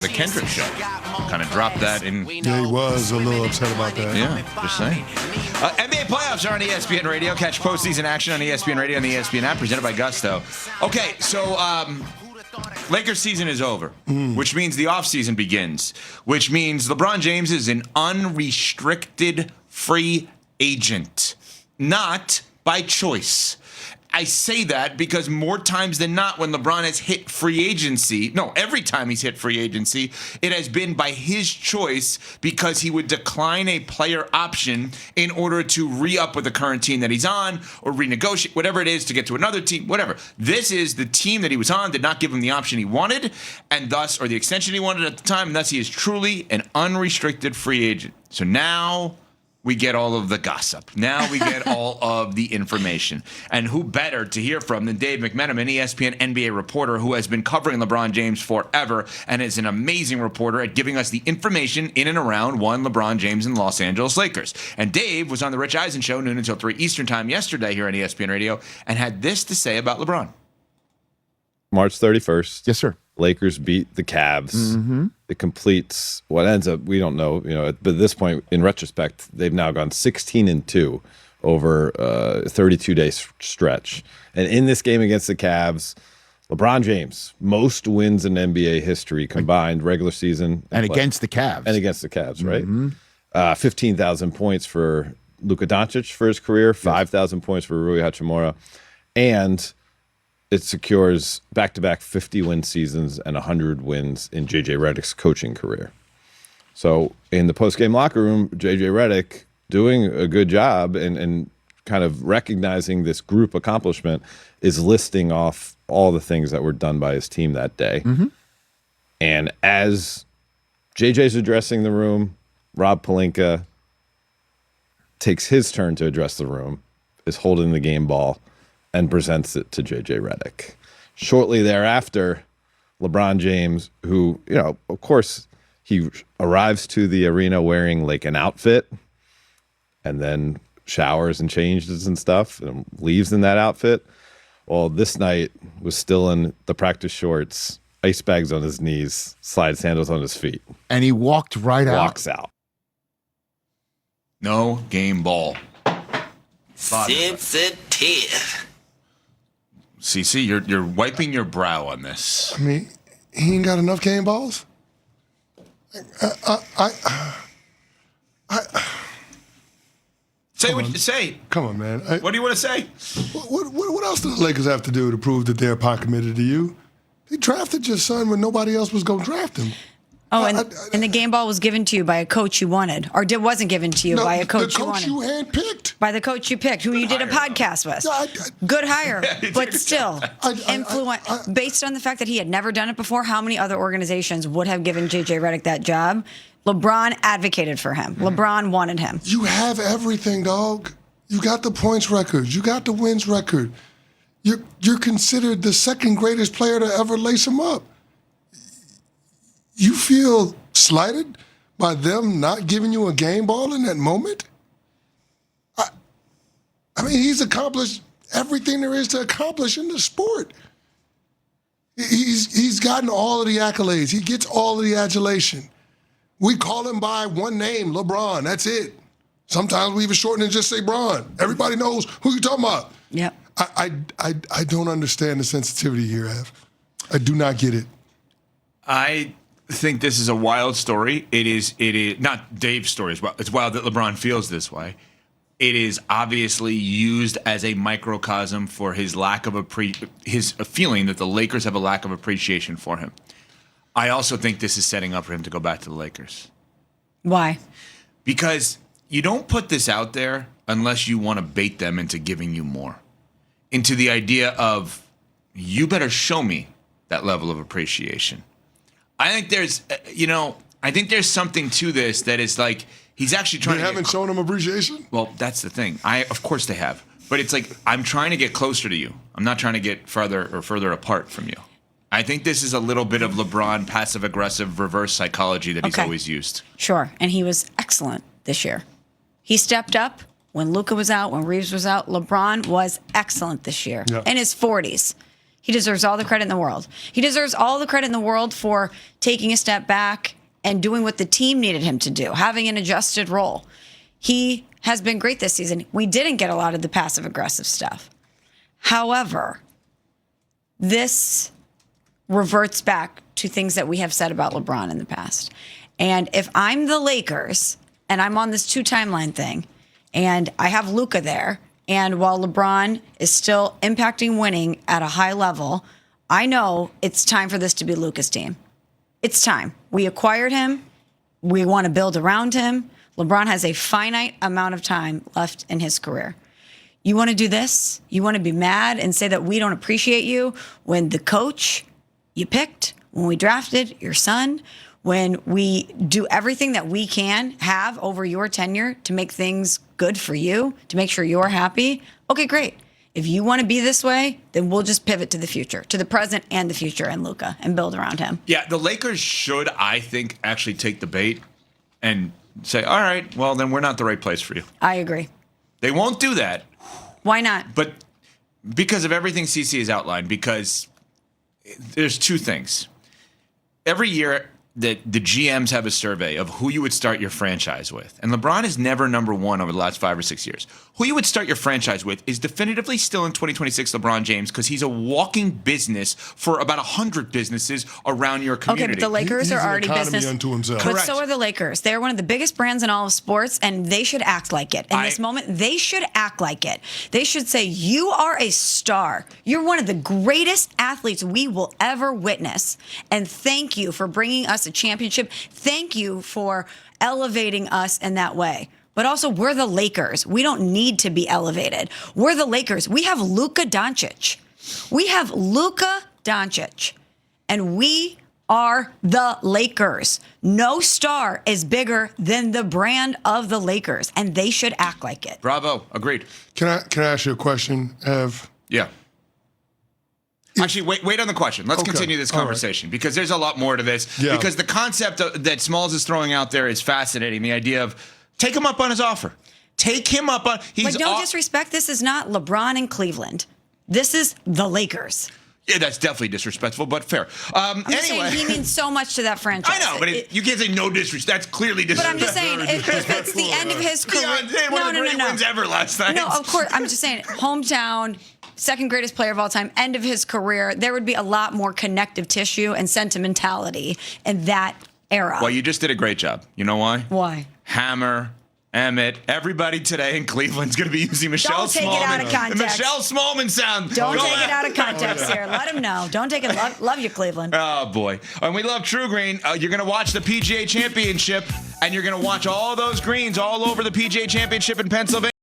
The Kendrick show. Kind of dropped that in. Yeah, he was a little upset about that. Yeah, just saying. NBA playoffs are on ESPN Radio. Catch postseason action on ESPN Radio and the ESPN app, presented by Gusto. Okay, so Lakers season is over, which means the offseason begins, which means LeBron James is an unrestricted free agent, not by choice. I say that because more times than not, when LeBron has hit free agency, every time he's hit free agency, it has been by his choice because he would decline a player option in order to re-up with the current team that he's on or renegotiate, whatever it is, to get to another team, whatever. This is the team that he was on did not give him the option he wanted, and thus, or the extension he wanted at the time, and thus he is truly an unrestricted free agent. So now we get all of the gossip. Now we get all of the information. And who better to hear from than Dave McMenamin, ESPN NBA reporter who has been covering LeBron James forever and is an amazing reporter at giving us the information in and around one LeBron James and Los Angeles Lakers. And Dave was on the Rich Eisen show, noon until 3 Eastern time yesterday here on ESPN Radio, and had this to say about LeBron. March 31st. Yes, sir. Lakers beat the Cavs. Mm-hmm. It completes what ends up, we don't know, but at this point, in retrospect, they've now gone 16-2 over a 32-day stretch. And in this game against the Cavs, LeBron James, most wins in NBA history combined, regular season. And against the Cavs. And against the Cavs, right? 15,000 points for Luka Doncic for his career, 5,000 points for Rui Hachimura. And it secures back-to-back 50-win seasons and 100 wins in J.J. Redick's coaching career. So in the post-game locker room, J.J. Redick doing a good job and kind of recognizing this group accomplishment is listing off all the things that were done by his team that day. Mm-hmm. And as J.J.'s addressing the room, Rob Pelinka takes his turn to address the room, is holding the game ball, and presents it to J.J. Redick. Shortly thereafter, LeBron James, who, of course, he arrives to the arena wearing like an outfit and then showers and changes and stuff and leaves in that outfit. Well, this night was still in the practice shorts, ice bags on his knees, slide sandals on his feet. And he walked right out. Walks out. No game ball. Sensitive. CC, you're wiping your brow on this. I mean, he ain't got enough game balls. Say what you say. Come on, man. What do you want to say? What else do the Lakers have to do to prove that they're pot committed to you? They drafted your son when nobody else was going to draft him. Oh, and the game ball was given to you by a coach you wanted, or wasn't given to you by a coach you wanted. The coach you handpicked. By the coach you picked, who you did a podcast with. Good hire, but still, based on the fact that he had never done it before, how many other organizations would have given J.J. Redick that job? LeBron advocated for him. LeBron wanted him. You have everything, dog. You got the points record. You got the wins record. You're considered the second greatest player to ever lace him up. You feel slighted by them not giving you a game ball in that moment? I mean, he's accomplished everything there is to accomplish in the sport. He's gotten all of the accolades. He gets all of the adulation. We call him by one name, LeBron. That's it. Sometimes we even shorten and just say Bron. Everybody knows who you're talking about. Yep. I don't understand the sensitivity here, Ev. I do not get it. I think this is a wild story. It is not Dave's story as well. It's wild that LeBron feels this way. It is obviously used as a microcosm for his lack of his feeling that the Lakers have a lack of appreciation for him. I also think this is setting up for him to go back to the Lakers. Why? Because you don't put this out there unless you want to bait them into giving you more. Into the idea of, you better show me that level of appreciation. I think there's something to this that is like, he's actually trying to. They haven't shown him appreciation? Well, that's the thing. Of course they have. But it's like, I'm trying to get closer to you. I'm not trying to get further apart from you. I think this is a little bit of LeBron passive-aggressive reverse psychology that he's always used. Sure, and he was excellent this year. He stepped up when Luka was out, when Reeves was out. LeBron was excellent this year in his 40s. He deserves all the credit in the world. He deserves all the credit in the world for taking a step back and doing what the team needed him to do, having an adjusted role. He has been great this season. We didn't get a lot of the passive-aggressive stuff. However, this reverts back to things that we have said about LeBron in the past. And if I'm the Lakers and I'm on this 2-timeline thing and I have Luka there, and while LeBron is still impacting winning at a high level, I know it's time for this to be Luka's team. It's time. We acquired him. We want to build around him. LeBron has a finite amount of time left in his career. You want to do this? You want to be mad and say that we don't appreciate you when the coach you picked, when we drafted your son, when we do everything that we can have over your tenure to make things good for you, to make sure you're happy? Okay, great. If you want to be this way, then we'll just pivot to the future, to the present and the future, and Luka, and build around him. Yeah, the Lakers should, I think, actually take the bait and say, all right, well, then we're not the right place for you. I agree. They won't do that. Why not? But because of everything CC has outlined, because there's two things. Every year that the GMs have a survey of who you would start your franchise with, and LeBron is never number one over the last 5 or 6 years. Who you would start your franchise with is definitively still in 2026 LeBron James, because he's a walking business for about 100 businesses around your community. Okay, but the Lakers He's are an already economy business. unto himself. But Correct. so are the Lakers. They're one of the biggest brands in all of sports, and they should act like it. In this moment, they should act like it. They should say, you are a star. You're one of the greatest athletes we will ever witness. And thank you for bringing us a championship. Thank you for elevating us in that way. But also, we're the Lakers. We don't need to be elevated. We're the Lakers. We have Luka Doncic. We have Luka Doncic. And we are the Lakers. No star is bigger than the brand of the Lakers, and they should act like it. Bravo. Agreed. Can I ask you a question, Ev? Yeah. Actually, wait on the question. Let's continue this conversation because there's a lot more to this. Yeah. Because the concept that Smalls is throwing out there is fascinating. The idea of take him up on his offer. Take him up on. But don't disrespect. This is not LeBron in Cleveland. This is the Lakers. Yeah, that's definitely disrespectful, but fair. I'm just saying he means so much to that franchise. I know, but you can't say no disrespect. That's clearly But I'm disrespectful. just saying, if it's the end of his career. One of the great wins ever last night. No, of course. I'm just saying, hometown, second greatest player of all time, end of his career. There would be a lot more connective tissue and sentimentality in that era. Well, you just did a great job. You know why? Why? Hammer, Emmett, everybody today in Cleveland's going to be using Michelle Don't take Smallman. it out of context. The Michelle Smallman sound. Don't take it out of context here. Let him know. Don't take it. Love you, Cleveland. Oh, boy. And we love True Green. You're going to watch the PGA Championship, and you're going to watch all those greens all over the PGA Championship in Pennsylvania.